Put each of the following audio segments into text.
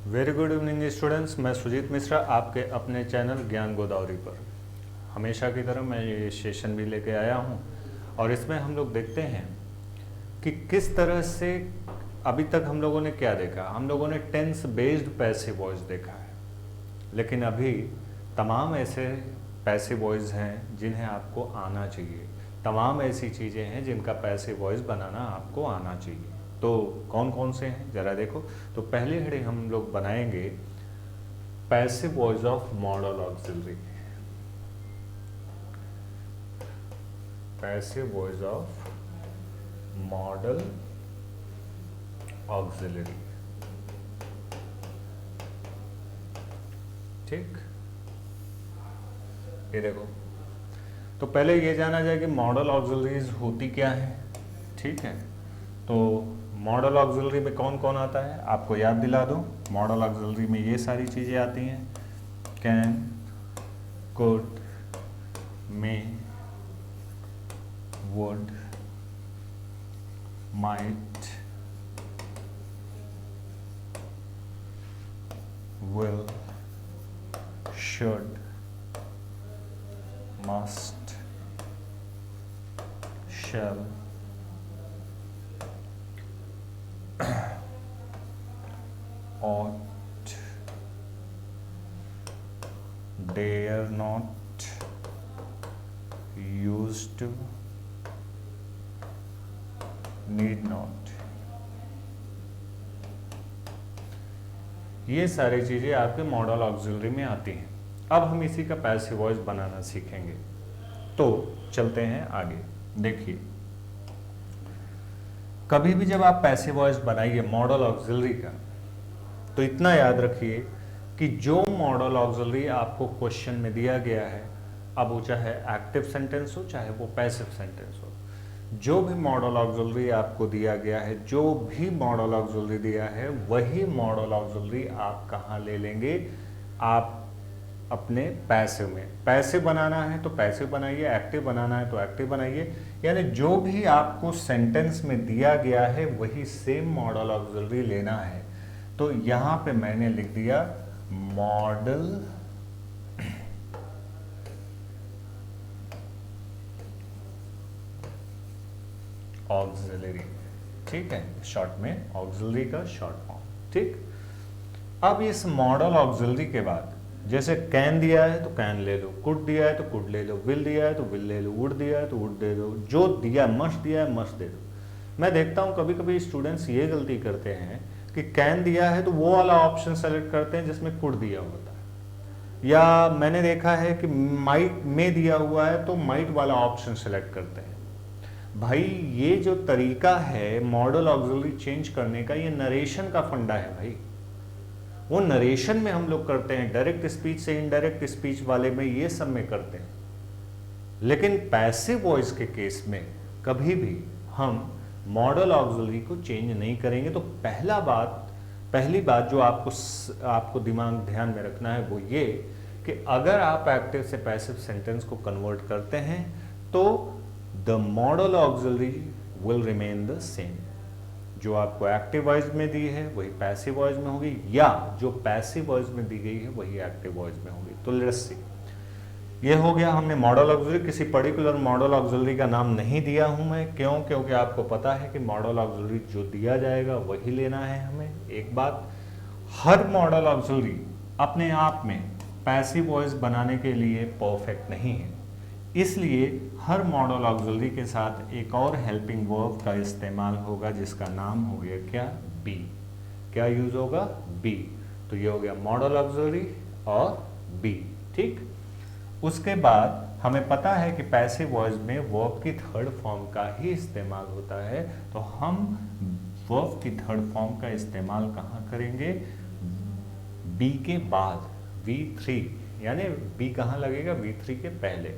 Very good evening students. मैं सुजीत मिश्रा आपके अपने चैनल ज्ञान गोदावरी पर हमेशा की तरह मैं ये सेशन भी लेके आया हूँ और इसमें हम लोग देखते हैं कि किस तरह से अभी तक हम लोगों ने क्या देखा। हम लोगों ने टेंस बेस्ड पैसिव वॉइस देखा है, लेकिन अभी तमाम ऐसे पैसिव वॉइस हैं जिन्हें आपको आना चाहिए। तमाम ऐसी चीज़ें हैं जिनका पैसिव वॉइस बनाना आपको आना चाहिए। तो कौन कौन से हैं ज़रा देखो। तो पहले हेडिंग हम लोग बनाएंगे passive voice of model auxiliary. Passive voice of model auxiliary, ठीक। ये देखो, तो पहले ये जाना जाए कि मॉडल ऑक्सिलरीज होती क्या है, ठीक है। तो मॉडल ऑक्सिलरी में कौन कौन आता है आपको याद दिला दूं। मॉडल ऑक्सिलरी में ये सारी चीज़ें आती हैं: can, could, may, would, might, will, should, must, shall, ought, dare not, used to, need not। ये सारी चीज़ें आपके मॉडल ऑक्सिलरी में आती हैं। अब हम इसी का पैसिव वॉइस बनाना सीखेंगे। तो चलते हैं आगे। देखिए, कभी भी जब आप पैसिव वॉइस बनाइए मॉडल ऑक्सिलरी का, तो इतना याद रखिए कि जो मॉडल ऑक्सिलरी आपको क्वेश्चन में दिया गया है, अब वो चाहे एक्टिव सेंटेंस हो चाहे वो पैसिव सेंटेंस हो, जो भी मॉडल ऑक्सिलरी आपको दिया गया है, जो भी मॉडल ऑक्सिलरी दिया है, वही मॉडल ऑक्सिलरी आप कहाँ ले लेंगे, आप अपने पैसिव में। पैसिव बनाना है तो पैसिव बनाइए, एक्टिव बनाना है तो एक्टिव बनाइए। यानी जो भी आपको सेंटेंस में दिया गया है वही सेम मॉडल ऑक्सिलरी लेना है। तो यहाँ पे मैंने लिख दिया मॉडल ऑक्सिलरी, ठीक है, शॉर्ट में ऑक्सिलरी का शॉर्ट फॉर्म, ठीक। अब इस मॉडल ऑक्सिलरी के बाद जैसे कैन दिया है तो कैन ले लो, कुड दिया है तो कुड ले लो, विल दिया है तो विल ले लो, वुड दिया है तो वुड दे दो, जो दिया मस्ट दिया है मस्ट दे दो। मैं देखता हूँ कभी कभी स्टूडेंट्स ये गलती करते हैं कि कैन दिया है तो वो वाला ऑप्शन सेलेक्ट करते हैं जिसमें कुड दिया होता है, या मैंने देखा है कि माइट में दिया हुआ है तो माइट वाला ऑप्शन सेलेक्ट करते हैं। भाई ये जो तरीका है मॉडल ऑक्सिलरी चेंज करने का, ये नरेशन का फंडा है भाई। वो नरेशन में हम लोग करते हैं, डायरेक्ट स्पीच से इनडायरेक्ट स्पीच वाले में ये सब में करते हैं, लेकिन पैसिव वॉइस के केस में कभी भी हम मॉडल ऑक्सिलरी को चेंज नहीं करेंगे। तो पहली बात जो आपको दिमाग ध्यान में रखना है वो ये कि अगर आप एक्टिव से पैसिव सेंटेंस को कन्वर्ट करते हैं तो the model auxiliary will remain the same. जो आपको एक्टिव वॉइस में दी है वही पैसिव वॉइस में होगी, या जो पैसिव वॉइस में दी गई है वही एक्टिव वॉइस में होगी। तो लेट्स सी, ये हो गया हमने मॉडल ऑक्सिलरी। किसी पर्टिकुलर मॉडल ऑक्सिलरी का नाम नहीं दिया हूं मैं, क्यों? क्योंकि आपको पता है कि मॉडल ऑक्सिलरी जो दिया जाएगा वही लेना है हमें। एक बात, हर मॉडल ऑक्सिलरी अपने आप में पैसिव वॉइस बनाने के लिए परफेक्ट नहीं है, इसलिए हर मॉडल ऑक्सिलरी के साथ एक और हेल्पिंग वर्ब का इस्तेमाल होगा जिसका नाम हो गया क्या? बी। क्या यूज होगा? बी। तो ये हो गया मॉडल ऑक्सिलरी और बी, ठीक। उसके बाद हमें पता है कि पैसिव वॉइस में वर्ब की थर्ड फॉर्म का ही इस्तेमाल होता है, तो हम वर्ब की थर्ड फॉर्म का इस्तेमाल कहाँ करेंगे? बी के बाद, V3, यानी बी कहाँ लगेगा? V3 के पहले।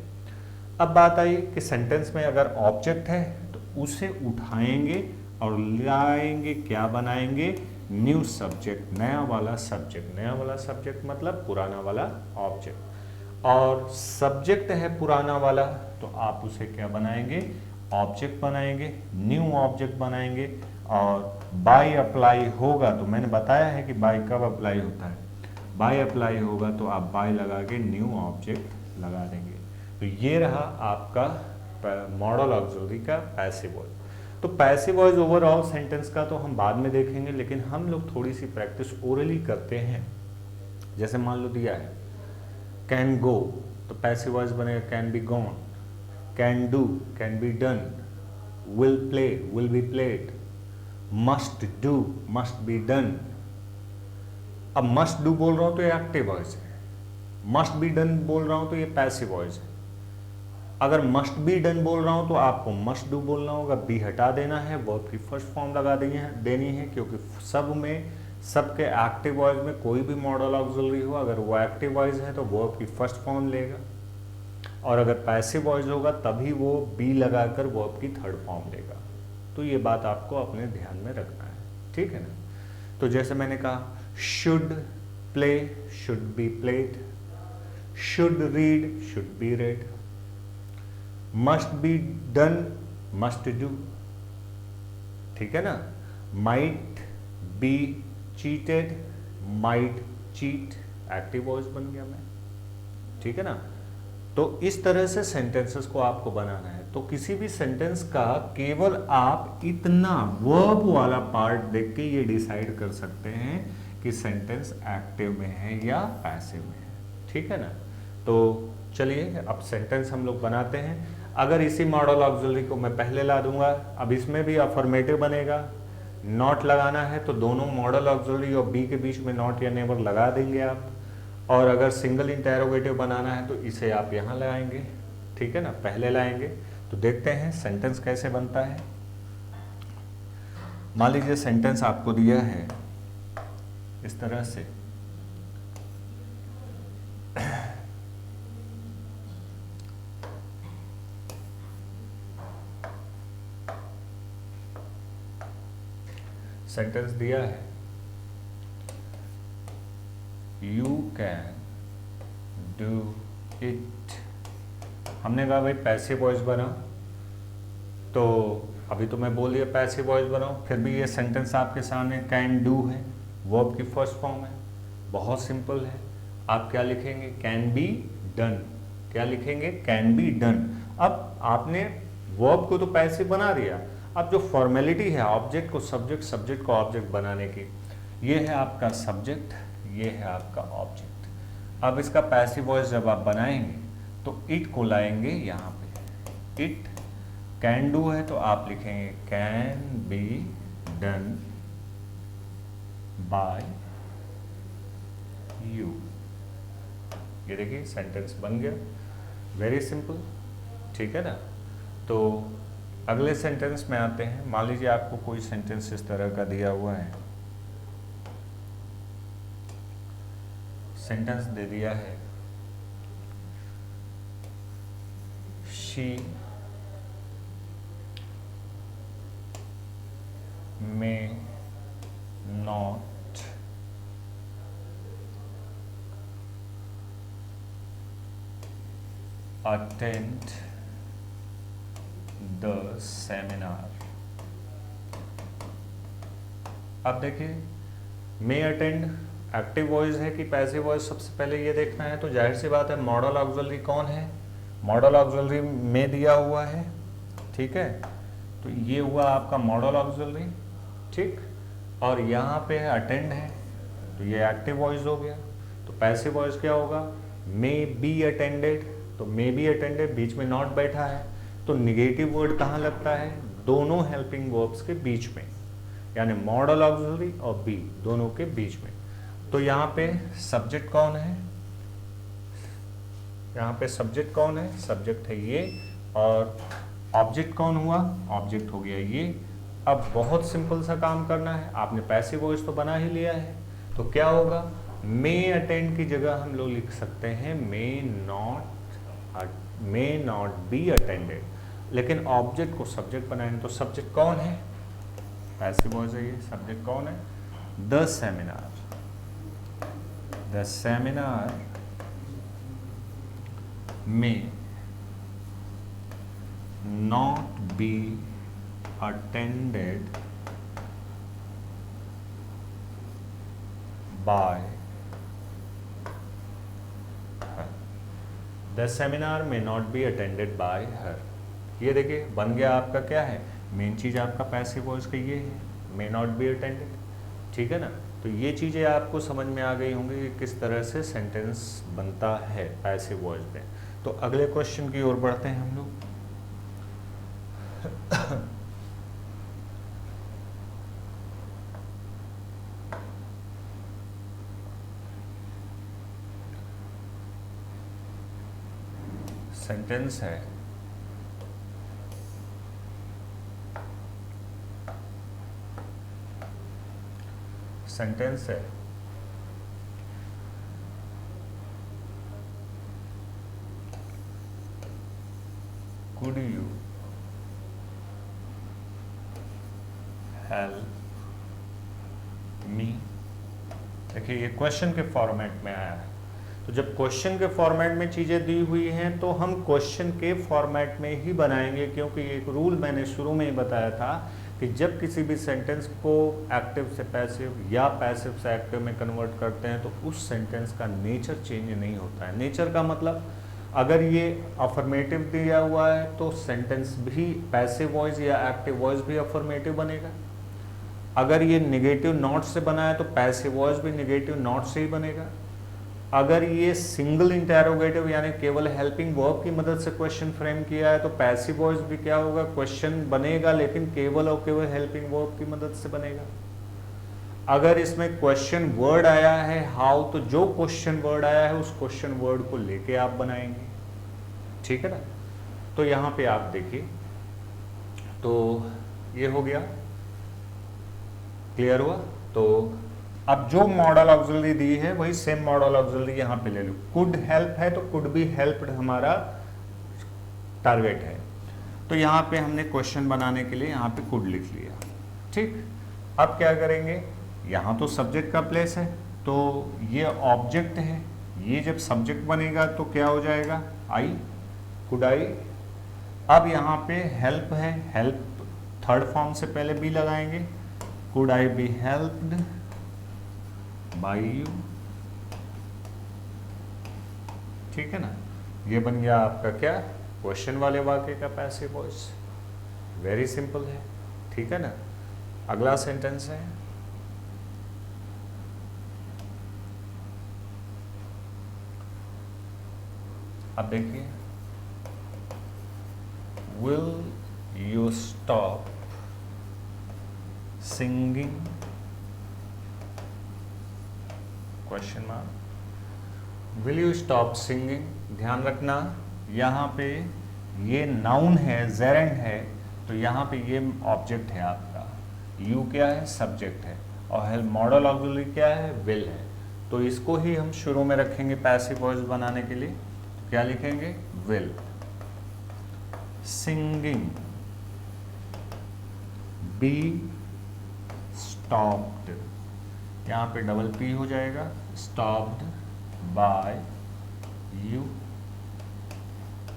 अब बात आई कि सेंटेंस में अगर ऑब्जेक्ट है तो उसे उठाएंगे और लाएंगे, क्या बनाएंगे? न्यू सब्जेक्ट, नया वाला सब्जेक्ट। नया वाला सब्जेक्ट मतलब पुराना वाला ऑब्जेक्ट, और सब्जेक्ट है पुराना वाला तो आप उसे क्या बनाएंगे? ऑब्जेक्ट बनाएंगे, न्यू ऑब्जेक्ट बनाएंगे, और बाय अप्लाई होगा, तो मैंने बताया है कि बाय कब अप्लाई होता है, बाय अप्लाई होगा तो आप बाय लगा के न्यू ऑब्जेक्ट लगा देंगे। तो ये रहा आपका मॉडल ऑक्सिलरी का पैसिव वॉइस। तो पैसिव वॉइस ओवरऑल सेंटेंस का तो हम बाद में देखेंगे, लेकिन हम लोग थोड़ी सी प्रैक्टिस ओरली करते हैं। जैसे मान लो दिया है कैन गो, तो पैसिव वॉइस बनेगा can be gone, can do, can be done, will play, will be played, must do, must be done. अब मस्ट डू बोल रहा हूं तो ये एक्टिव वॉइस है, मस्ट बी डन बोल रहा हूं तो ये पैसिव वॉइस है। अगर मस्ट बी डन बोल रहा हूं तो आपको मस्ट डू बोलना होगा, बी हटा देना है, वर्ब की फर्स्ट फॉर्म लगा देनी है, क्योंकि सब में, सबके एक्टिव वॉइस में कोई भी मॉडल ऑक्सिलरी हो, अगर वो एक्टिव वॉइस है तो वर्ब की फर्स्ट फॉर्म लेगा, और अगर पैसिव वॉइस होगा तभी वो बी लगाकर वर्ब की थर्ड फॉर्म लेगा। तो ये बात आपको अपने ध्यान में रखना है, ठीक है ना। तो जैसे मैंने कहा should play, should be played, should read, should be red, must be done, must do, ठीक है ना। Might be cheated, might cheat, active voice बन गया मैं, ठीक है ना। तो इस तरह से सेंटेंसेस को आपको बनाना है। तो किसी भी सेंटेंस का केवल आप इतना वर्ब वाला पार्ट देख के ये डिसाइड कर सकते हैं कि सेंटेंस एक्टिव में है या पैसिव में है, ठीक है ना। तो चलिए अब सेंटेंस हम लोग बनाते हैं। अगर इसी मॉडल ऑक्सिलरी को मैं पहले ला दूंगा, अब इसमें भी अफर्मेटिव बनेगा, नॉट लगाना है तो दोनों मॉडल ऑक्सिलरी और बी के बीच में नॉट या नेवर लगा देंगे आप, और अगर सिंगल इंटेरोगेटिव बनाना है तो इसे आप यहाँ लगाएंगे, ठीक है ना, पहले लाएंगे। तो देखते हैं सेंटेंस कैसे बनता है। मान लीजिए सेंटेंस आपको दिया है इस तरह से, सेंटेंस दिया है यू कैन डू इट। हमने कहा भाई पैसिव वॉइस बना, तो अभी तो मैं बोल दिया पैसिव वॉइस बनाओ, फिर भी ये सेंटेंस आपके सामने कैन डू है, वर्ब की फर्स्ट फॉर्म है, बहुत सिंपल है। आप क्या लिखेंगे, कैन बी डन, क्या लिखेंगे, कैन बी डन। अब आपने वर्ब को तो पैसिव बना दिया, अब जो फॉर्मेलिटी है ऑब्जेक्ट को सब्जेक्ट, सब्जेक्ट को ऑब्जेक्ट बनाने की, ये है आपका सब्जेक्ट, ये है आपका ऑब्जेक्ट। अब इसका पैसिव वॉइस जब आप बनाएंगे तो इट को लाएंगे यहाँ पे, इट कैन डू है तो आप लिखेंगे can be done by you. ये देखिए सेंटेंस बन गया, वेरी सिंपल, ठीक है ना। तो अगले सेंटेंस में आते हैं। मान लीजिए आपको कोई सेंटेंस इस तरह का दिया हुआ है, सेंटेंस दे दिया है she may not attend the seminar। अब देखिए मे अटेंड एक्टिव वॉइस है कि पैसिव वॉइस, सबसे पहले ये देखना है। तो जाहिर सी बात है मॉडल ऑक्सिलरी कौन है, मॉडल ऑक्सिलरी में दिया हुआ है, ठीक है। तो ये हुआ आपका मॉडल ऑक्सिलरी, ठीक। और यहाँ पे अटेंड है तो ये एक्टिव वॉइस हो गया। तो पैसिव वॉइस क्या होगा, मे बी अटेंडेड, तो मे बी अटेंडेड, बीच में नॉट बैठा है, तो निगेटिव वर्ड कहाँ लगता है, दोनों हेल्पिंग वर्ब्स के बीच में, यानी मॉडल ऑक्सिलरी और बी दोनों के बीच में। तो यहाँ पे सब्जेक्ट कौन है, यहाँ पे सब्जेक्ट कौन है, सब्जेक्ट है ये, और ऑब्जेक्ट कौन हुआ, ऑब्जेक्ट हो गया ये। अब बहुत सिंपल सा काम करना है, आपने पैसिव वॉइस तो बना ही लिया है, तो क्या होगा, मे अटेंड की जगह हम लोग लिख सकते हैं मे नॉट बी अटेंडेड, लेकिन ऑब्जेक्ट को सब्जेक्ट बनाएंगे तो सब्जेक्ट कौन है, पैसिव वॉइस है ये, सब्जेक्ट कौन है, the seminar, the seminar may not be attended by her. The seminar may not be attended by her. ये देखिए बन गया आपका क्या है, मेन चीज़ आपका पैसिव वॉइस का ये है, may not be attended, ठीक है ना। तो ये चीज़ें आपको समझ में आ गई होंगी कि किस तरह से सेंटेंस बनता है पैसिव वॉइस में। तो अगले क्वेश्चन की ओर बढ़ते हैं हम लोग। सेंटेंस है could you help me। देखिए ये क्वेश्चन के फॉर्मेट में आया है, तो जब क्वेश्चन के फॉर्मेट में चीज़ें दी हुई हैं तो हम क्वेश्चन के फॉर्मेट में ही बनाएंगे, क्योंकि एक रूल मैंने शुरू में ही बताया था कि जब किसी भी सेंटेंस को एक्टिव से पैसिव या पैसिव से एक्टिव में कन्वर्ट करते हैं तो उस सेंटेंस का नेचर चेंज नहीं होता है। नेचर का मतलब अगर ये अफर्मेटिव दिया हुआ है तो सेंटेंस भी पैसिव वॉइस या एक्टिव वॉइस भी अफर्मेटिव बनेगा। अगर ये निगेटिव नॉट से बना है तो पैसिव वॉइस भी निगेटिव नॉट से ही बनेगा। अगर ये सिंगल इंटेरोगेटिव यानी केवल हेल्पिंग वर्ब की मदद से क्वेश्चन फ्रेम किया है तो पैसिव वॉइस भी क्या होगा, क्वेश्चन बनेगा लेकिन केवल और केवल हेल्पिंग वर्ब की मदद से बनेगा। अगर इसमें क्वेश्चन वर्ड आया है हाउ, तो जो क्वेश्चन वर्ड आया है उस क्वेश्चन वर्ड को लेके आप बनाएंगे, ठीक है ना। तो यहाँ पे आप देखिए, तो ये हो गया, क्लियर हुआ। तो अब जो मॉडल ऑक्सिलरी दी है वही सेम मॉडल ऑक्सिलरी यहाँ पे ले लो। कुड हेल्प है तो कुड बी हेल्प्ड हमारा टारगेट है, तो यहाँ पे हमने क्वेश्चन बनाने के लिए यहाँ पे कुड लिख लिया, ठीक। अब क्या करेंगे, यहाँ तो सब्जेक्ट का प्लेस है तो ये ऑब्जेक्ट है, ये जब सब्जेक्ट बनेगा तो क्या हो जाएगा, आई, कुड आई। अब यहाँ पे हेल्प है, हेल्प थर्ड फॉर्म से पहले बी लगाएंगे, could I be helped bye you, ठीक है ना। ये बन गया आपका क्या, क्वेश्चन वाले वाक्य का पैसिव वॉइस। वेरी सिंपल है, ठीक है ना। अगला सेंटेंस है अब देखिए, will you stop singing, question mark, will you stop singing. ध्यान रखना यहाँ पे ये नाउन है, जेरेंड है, तो यहाँ पे ये ऑब्जेक्ट है आपका, यू क्या है, सब्जेक्ट है, और मॉडल ऑक्सिलरी क्या है, विल है। तो इसको ही हम शुरू में रखेंगे पैसिव वॉइस बनाने के लिए। तो क्या लिखेंगे, विल सिंगिंग बी स्टॉप्ड, यहाँ पे डबल पी हो जाएगा, स्टॉप्ड बाय यू,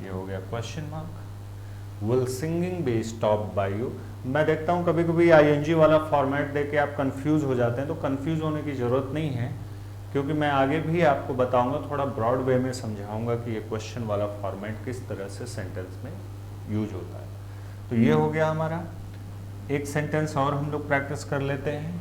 ये हो गया question mark. Will singing be stopped bye you. मैं देखता हूँ कभी कभी आईएनजी वाला फॉर्मेट देके आप कंफ्यूज हो जाते हैं, तो कंफ्यूज होने की ज़रूरत नहीं है, क्योंकि मैं आगे भी आपको बताऊंगा, थोड़ा ब्रॉड वे में समझाऊंगा कि ये क्वेश्चन वाला फॉर्मेट किस तरह से सेंटेंस में यूज होता है। तो ये हो गया हमारा। एक सेंटेंस और हम लोग प्रैक्टिस कर लेते हैं।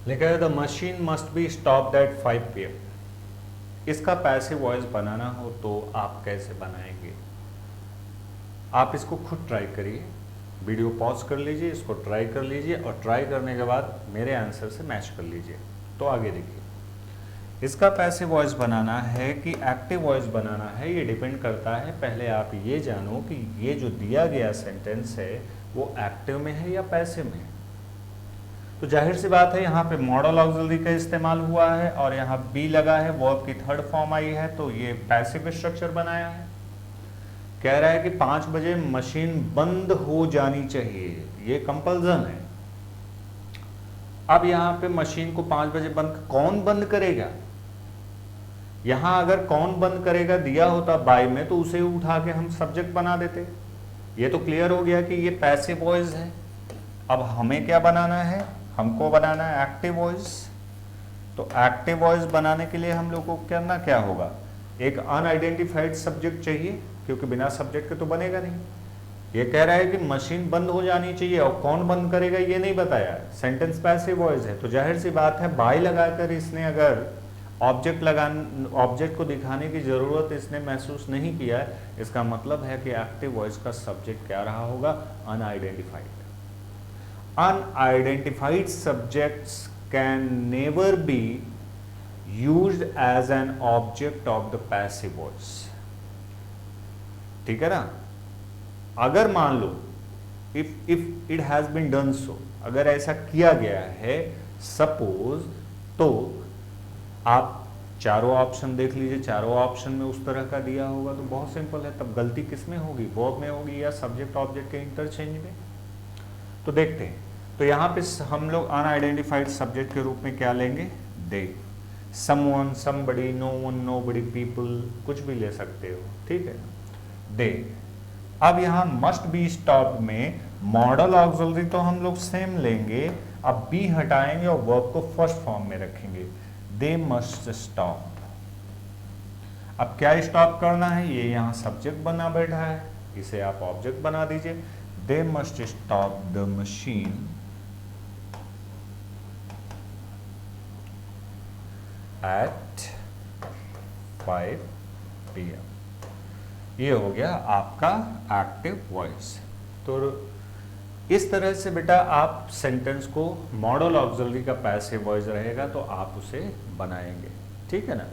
लिखा है the machine must be stopped at 5 PM। इसका पैसिव वॉइस बनाना हो तो आप कैसे बनाएंगे, आप इसको खुद ट्राई करिए, वीडियो पॉज कर लीजिए, इसको ट्राई कर लीजिए, और ट्राई करने के बाद मेरे आंसर से मैच कर लीजिए। तो आगे देखिए, इसका पैसिव वॉइस बनाना है कि एक्टिव वॉइस बनाना है, ये डिपेंड करता है। पहले आप ये जानो कि ये जो दिया गया सेंटेंस है वो एक्टिव में है या पैसिव में है। तो जाहिर सी बात है यहाँ पे मॉडल ऑक्सिलरी का इस्तेमाल हुआ है और यहाँ बी लगा है, वर्ब की थर्ड फॉर्म आई है, तो ये पैसिव स्ट्रक्चर बनाया है। कह रहा है कि 5 बजे मशीन बंद हो जानी चाहिए, ये कंपल्सन है। अब यहाँ पे मशीन को 5 बजे बंद, कौन बंद करेगा? यहां अगर कौन बंद करेगा दिया होता बाय में तो उसे उठा के हम सब्जेक्ट बना देते। ये तो क्लियर हो गया कि ये पैसिव वॉइस है। अब हमें क्या बनाना है? हमको बनाना है एक्टिव वॉइस। तो एक्टिव वॉइस बनाने के लिए हम लोग को करना क्या होगा? एक अनआइडेंटिफाइड सब्जेक्ट चाहिए, क्योंकि बिना सब्जेक्ट के तो बनेगा नहीं। ये कह रहा है कि मशीन बंद हो जानी चाहिए और कौन बंद करेगा ये नहीं बताया। सेंटेंस पैसिव वॉइस है, तो जाहिर सी बात है बाय लगाकर इसने अगर ऑब्जेक्ट को दिखाने की जरूरत इसने महसूस नहीं किया है, इसका मतलब है कि एक्टिव वॉइस का सब्जेक्ट क्या रहा होगा? Unidentified. Unidentified subjects can never be used as an object of the passive voice. ठीक है ना? अगर मान लो if it has been done so, अगर ऐसा किया गया है सपोज, तो आप चारों ऑप्शन देख लीजिए, चारों ऑप्शन में उस तरह का दिया होगा तो बहुत सिंपल है। तब गलती किस में होगी? वर्ब में होगी या सब्जेक्ट ऑब्जेक्ट के इंटरचेंज में? तो देखते हैं। तो यहाँ पे हम लोग अनआइडेंटिफाइड सब्जेक्ट के रूप में क्या लेंगे? They, someone, somebody, no one, nobody, people, कुछ भी ले सकते हो। ठीक है, दे। अब यहाँ मस्ट बी स्टॉप्ड में मॉडल ऑक्सिलरी तो हम लोग सेम लेंगे, अब बी हटाएंगे और वर्ब को फर्स्ट फॉर्म में रखेंगे। They must stop. अब क्या स्टॉप करना है? ये यहाँ सब्जेक्ट बना बैठा है, इसे आप ऑब्जेक्ट बना दीजिए। They must stop the machine eight 5 PM। ये हो गया आपका एक्टिव वॉइस। तो इस तरह से बेटा आप सेंटेंस को, मॉडल ऑक्सिलरी का पैसिव वॉइस रहेगा तो आप उसे बनाएंगे। ठीक है ना?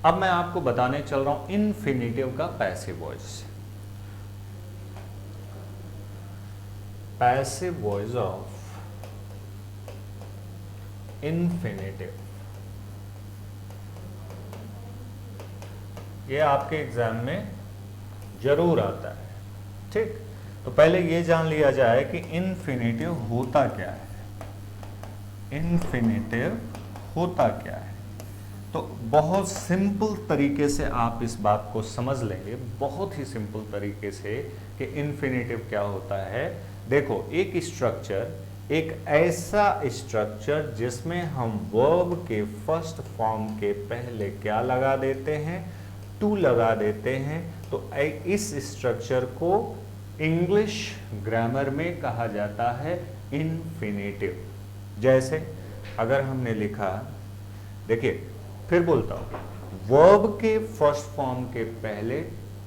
अब मैं आपको बताने चल रहा हूं इन्फिनिटिव का passive voice. Passive voice of infinitive, ये आपके एग्जाम में जरूर आता है। ठीक, तो पहले ये जान लिया जाए कि इन्फिनिटिव होता क्या है। इन्फिनिटिव होता क्या है? तो बहुत सिंपल तरीके से आप इस बात को समझ लेंगे, बहुत ही सिंपल तरीके से, कि इन्फिनिटिव क्या होता है। देखो, एक स्ट्रक्चर, एक ऐसा स्ट्रक्चर जिसमें हम वर्ब के फर्स्ट फॉर्म के पहले क्या लगा देते हैं? टू लगा देते हैं। तो इस स्ट्रक्चर को इंग्लिश ग्रामर में कहा जाता है इन्फिनिटिव। जैसे अगर हमने लिखा, देखिए फिर बोलता हूं, वर्ब के फर्स्ट फॉर्म के पहले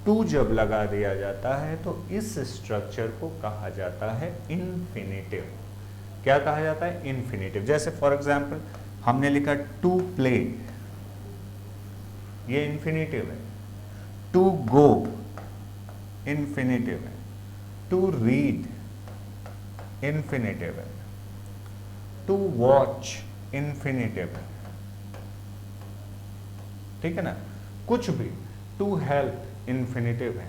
टू जब लगा दिया जाता है तो इस स्ट्रक्चर को कहा जाता है इन्फिनिटिव। क्या कहा जाता है? इन्फिनिटिव। जैसे फॉर एग्जाम्पल हमने लिखा टू प्ले, ये इन्फिनिटिव है। टू गो इन्फिनिटिव है। टू रीड इन्फिनिटिव है। टू वॉच इन्फिनिटिव है। ठीक है ना? कुछ भी, टू हेल्प इन्फिनिटिव है।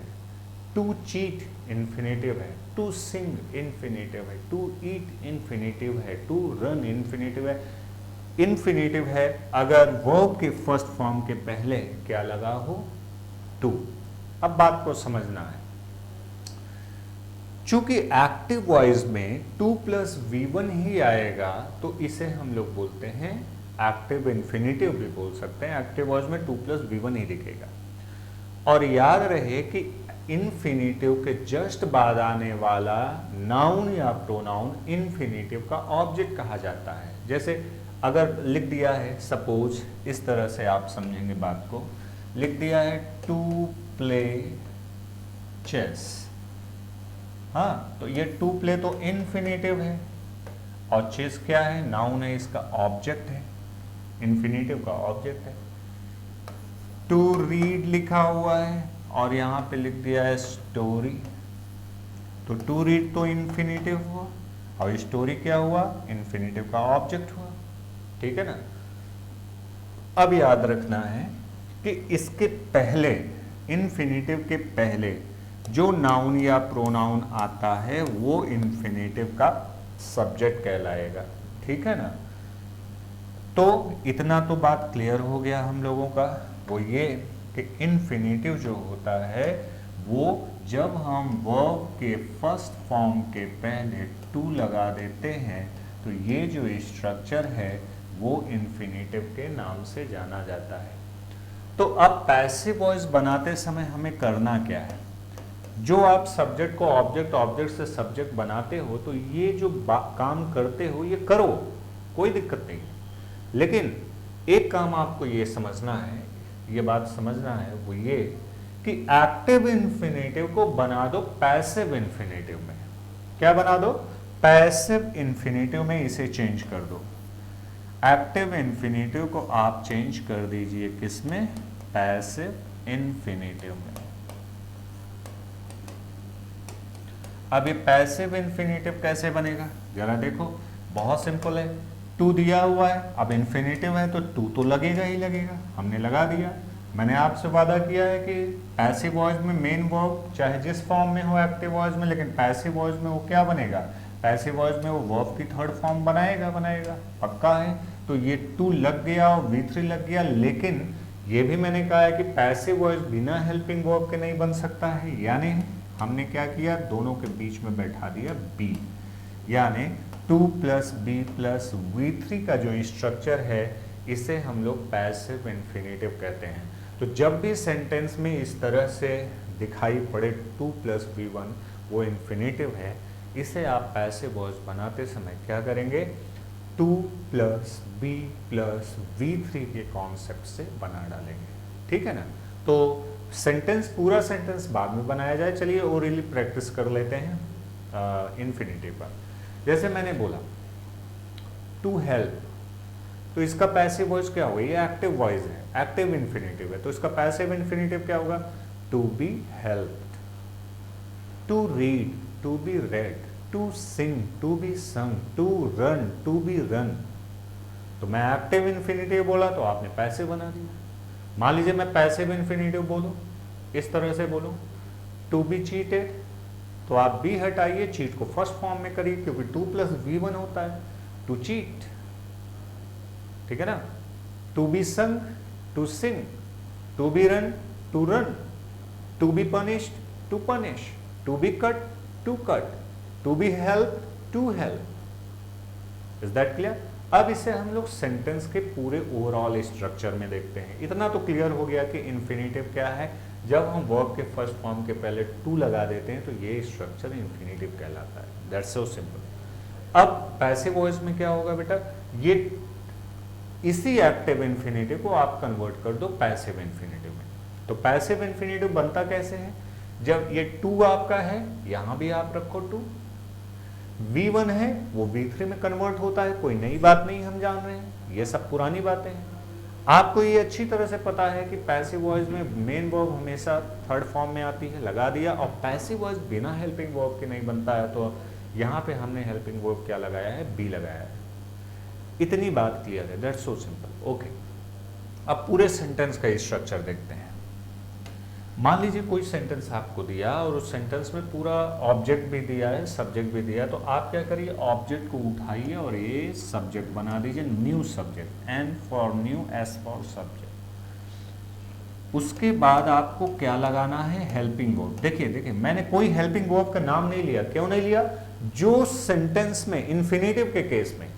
टू चीट इन्फिनिटिव है। टू सिंग इन्फिनिटिव है। टू ईट इन्फिनिटिव है। टू रन इन्फिनिटिव है। इन्फिनिटिव है अगर वर्ब के फर्स्ट फॉर्म के पहले क्या लगा हो? टू। अब बात को समझना है, चूंकि एक्टिव वॉइस में 2 + V1 ही आएगा तो इसे हम लोग बोलते हैं एक्टिव इन्फिनिटिव भी बोल सकते हैं। एक्टिव वॉइस में 2 + V1 ही दिखेगा। और याद रहे कि इन्फिनिटिव के जस्ट बाद आने वाला नाउन या प्रोनाउन इन्फिनिटिव का ऑब्जेक्ट कहा जाता है। जैसे अगर लिख दिया है, सपोज इस तरह से आप समझेंगे बात को, लिख दिया है टू प्ले चेस। हाँ, तो ये टू प्ले तो इन्फिनिटिव है और चेस क्या है? नाउन है, इसका ऑब्जेक्ट है, इन्फिनिटिव का ऑब्जेक्ट है। टू रीड लिखा हुआ है और यहां पे लिख दिया है स्टोरी, तो टू रीड तो इन्फिनिटिव हुआ। और स्टोरी क्या हुआ, इन्फिनेटिव का ऑब्जेक्ट हुआ, ठीक है ना। अब याद रखना है कि इसके पहले, इन्फिनेटिव के पहले जो नाउन या प्रोनाउन आता है वो इन्फिनेटिव का सब्जेक्ट कहलाएगा, ठीक है ना। तो इतना तो बात क्लियर हो गया हम लोगों का, वो ये कि इन्फिनेटिव जो होता है वो जब हम वर्ब के फर्स्ट फॉर्म के पहले टू लगा देते हैं तो ये जो स्ट्रक्चर है वो इन्फिनेटिव के नाम से जाना जाता है। तो अब पैसिव वॉइस बनाते समय हमें करना क्या है, जो आप सब्जेक्ट को ऑब्जेक्ट, ऑब्जेक्ट से सब्जेक्ट बनाते हो तो ये जो काम करते हो ये करो, कोई दिक्कत नहीं। लेकिन एक काम आपको ये समझना है, ये बात समझना है, वो ये कि एक्टिव इन्फिनेटिव को बना दो पैसिव इन्फिनेटिव में। क्या बना दो, पैसिव इन्फिनेटिव में इसे चेंज कर दो। एक्टिव इन्फिनेटिव को आप चेंज कर दीजिए किसमें, पैसिव इन्फिनेटिव में। अब ये पैसिव इन्फिनेटिव कैसे बनेगा जरा देखो, बहुत सिंपल है। टू दिया हुआ है, अब इन्फिनेटिव है तो टू तो लगेगा ही लगेगा, हमने लगा दिया। मैंने आपसे वादा किया है कि पैसिव वॉइस में मेन वर्ब चाहे जिस फॉर्म में हो एक्टिव वॉइस में, लेकिन पैसिव वॉइस में वो क्या बनेगा, पैसिव वॉइस में वो वर्ब की थर्ड फॉर्म बनाएगा, पक्का है। तो ये टू लग गया और V3 लग गया, लेकिन ये भी मैंने कहा है कि पैसिव वॉइस बिना हेल्पिंग वर्ब के नहीं बन सकता है। यानी हमने क्या किया, दोनों के बीच में बैठा दिया बी, यानी 2 + B + V3 का जो स्ट्रक्चर है इसे हम लोग पैसिव इन्फिनेटिव कहते हैं। तो जब भी सेंटेंस में इस तरह से दिखाई पड़े 2 + V1 वो इन्फिनेटिव है, इसे आप पैसिव वॉइस बनाते समय क्या करेंगे, 2 + B + V3 के कॉन्सेप्ट से बना डालेंगे, ठीक है ना। तो सेंटेंस, पूरा सेंटेंस बाद में बनाया जाए, चलिए ओरली प्रैक्टिस कर लेते हैं इन्फिनेटिव पर। जैसे मैंने बोला टू हेल्प, तो इसका पैसिव वॉइस क्या होगा, ये एक्टिव वॉइस है, एक्टिव इन्फिनेटिव है, तो इसका पैसिव इन्फिनेटिव क्या होगा, to be helped. To read, to be read. To sing, to be sung. To run, to be run. तो मैं एक्टिव इन्फिनेटिव बोला तो आपने पैसिव बना दिया। मान लीजिए मैं पैसिव इन्फिनेटिव बोलूं, इस तरह से बोलूं, टू बी चीटेड, तो आप बी हटाइए, चीट को फर्स्ट फॉर्म में करिए, क्योंकि 2 + V1 होता है, टू चीट, ठीक है ना। To be sung, to sing. To be run, to run. To be punished, to punish. To be cut, to cut. To be help, to help. Is that clear. अब इसे हम लोग sentence के पूरे overall structure में देखते हैं। इतना तो क्लियर हो गया कि इन्फिनेटिव क्या है, जब हम वर्ब के फर्स्ट फॉर्म के पहले टू लगा देते हैं तो ये स्ट्रक्चर इन्फिनेटिव कहलाता है। That's so simple. अब पैसिव वॉइस में क्या होगा बेटा, ये इसी एक्टिव इन्फिनेटिव को आप कन्वर्ट कर दो पैसिव इन्फिनेटिव में। तो पैसिव इन्फिनेटिव बनता कैसे है, जब ये टू आपका है, यहां भी आप रखो टू, V1 है वो V3 में कन्वर्ट होता है, कोई नई बात नहीं, हम जान रहे हैं, ये सब पुरानी बातें हैं। आपको ये अच्छी तरह से पता है कि पैसिव वॉइस में मेन वर्ब हमेशा थर्ड फॉर्म में आती है, लगा दिया। और पैसिव वॉइस बिना हेल्पिंग वर्ब के नहीं बनता है, तो यहाँ पे हमने हेल्पिंग वर्ब क्या लगाया है, बी लगाया है। इतनी बात क्लियर है, दैट्स सो सिंपल। ओके, अब पूरे सेंटेंस का स्ट्रक्चर देखते हैं। मान लीजिए कोई सेंटेंस आपको दिया और उस सेंटेंस में पूरा ऑब्जेक्ट भी दिया है, सब्जेक्ट भी दिया है, तो आप क्या करिए, ऑब्जेक्ट को उठाइए और ये सब्जेक्ट बना दीजिए, new subject, N for new, S for subject. उसके बाद आपको क्या लगाना है, हेल्पिंग वर्ब। देखिए मैंने कोई हेल्पिंग वर्ब का नाम नहीं लिया, क्यों नहीं लिया, जो सेंटेंस में, इन्फिनेटिव के केस में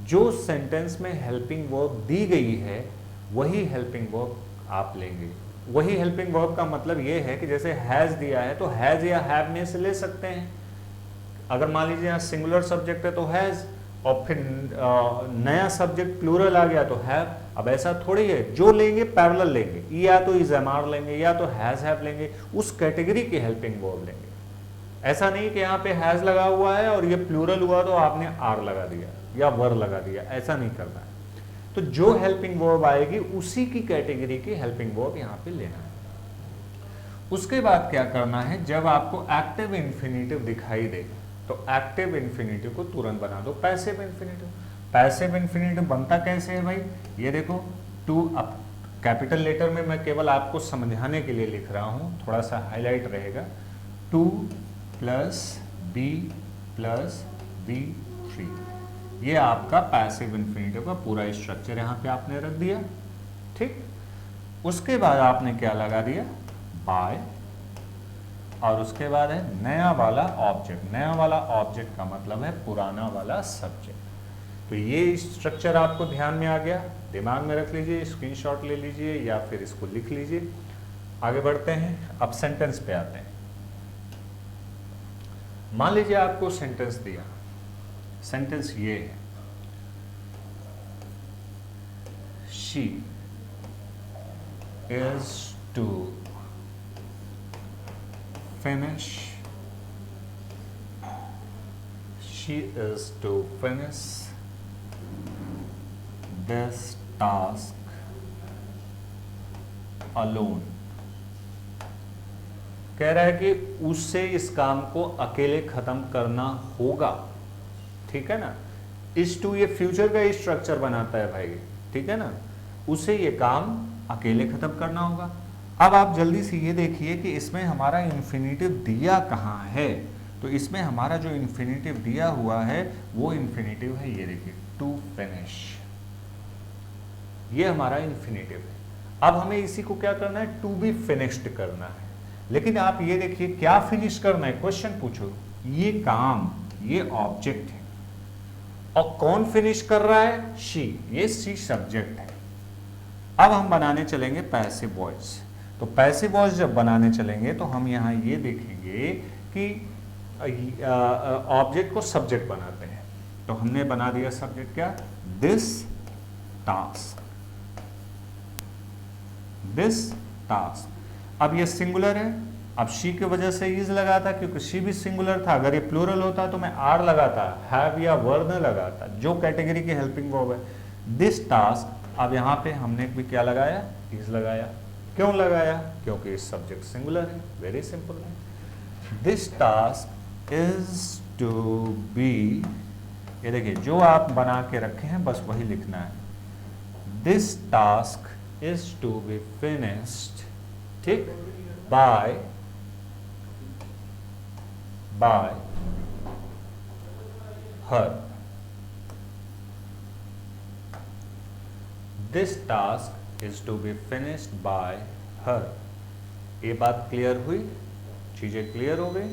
जो सेंटेंस में हेल्पिंग वर्ब दी गई है वही हेल्पिंग वर्ब आप लेंगे। वही हेल्पिंग वर्ब का मतलब ये है कि जैसे हैज दिया है तो हैज या हैव में से ले सकते हैं। अगर मान लीजिए यहाँ सिंगुलर सब्जेक्ट है तो हैज, और फिर नया सब्जेक्ट प्लूरल आ गया तो हैव। अब ऐसा थोड़ी है, जो लेंगे पैरेलल लेंगे, या तो इज एम आर लेंगे या तो हैज हैव लेंगे, उस कैटेगरी की हेल्पिंग वर्ब लेंगे। ऐसा नहीं कि यहाँ पे हैज लगा हुआ है और ये प्लूरल हुआ तो आपने आर लगा दिया या वर लगा दिया, ऐसा नहीं करना है। तो जो हेल्पिंग वर्ब आएगी उसी की कैटेगरी की हेल्पिंग वर्ब यहाँ पे लेना है। उसके बाद क्या करना है, जब आपको एक्टिव इन्फिनेटिव दिखाई दे, तो एक्टिव इन्फिनेटिव को तुरंत बना दो पैसिव इन्फिनेटिव। पैसिव इन्फिनेटिव बनता कैसे है भाई, ये देखो टू, अब कैपिटल लेटर में मैं केवल आपको समझाने के लिए लिख रहा हूं, थोड़ा सा हाईलाइट रहेगा। 2 प्लस बी प्लस V3, ये आपका पैसिव इन्फिनेटिव का पूरा स्ट्रक्चर यहां पे आपने रख दिया। ठीक, उसके बाद आपने क्या लगा दिया, बाय, और उसके बाद है नया वाला ऑब्जेक्ट। नया वाला ऑब्जेक्ट का मतलब है पुराना वाला सब्जेक्ट। तो ये स्ट्रक्चर आपको ध्यान में आ गया, दिमाग में रख लीजिए, स्क्रीनशॉट ले लीजिए या फिर इसको लिख लीजिए। आगे बढ़ते हैं, अब सेंटेंस पे आते हैं। मान लीजिए आपको सेंटेंस दिया, सेंटेंस ये है, she is to finish, she is to finish this task alone। कह रहा है कि उससे इस काम को अकेले खत्म करना होगा। ठीक है ना, इस टू ये फ्यूचर का स्ट्रक्चर बनाता है भाई, ठीक है ना, उसे ये काम अकेले खत्म करना होगा। अब आप जल्दी से ये देखिए कि इसमें हमारा इन्फिनेटिव दिया कहाँ है। तो इसमें हमारा जो इन्फिनेटिव दिया हुआ है वो इन्फिनेटिव है, ये देखिए टू फिनिश, ये हमारा इन्फिनेटिव है। अब हमें इसी को क्या करना है, टू बी फिनिश्ड करना है। लेकिन आप ये देखिए क्या फिनिश करना है, क्वेश्चन पूछो, ये काम, ये ऑब्जेक्ट है, और कौन फिनिश कर रहा है, शी, ये शी सब्जेक्ट है। अब हम बनाने चलेंगे पैसिव वॉइस। तो पैसिव वॉइस जब बनाने चलेंगे तो हम यहाँ ये देखेंगे कि ऑब्जेक्ट को सब्जेक्ट बनाते हैं। तो हमने बना दिया सब्जेक्ट क्या, दिस टास्क, दिस टास्क। अब ये सिंगुलर है, अब शी की वजह से इज लगा था क्योंकि शी भी सिंगुलर था। अगर ये प्लूरल होता तो मैं आर लगाता, हैव या वर न लगाता, जो कैटेगरी की हेल्पिंग वर्ब है। दिस टास्क, अब यहाँ पे हमने भी क्या लगाया, इज लगाया। क्यों लगाया, क्योंकि सब्जेक्ट सिंगुलर है, वेरी सिंपल है। This task is to be, ये देखिए जो आप बना के रखे हैं बस वही लिखना है। This task is to be finished, ठीक, बाय हर। दिस टास्क is to be finished by her। ये बात क्लियर हुई, चीजें क्लियर हो गई,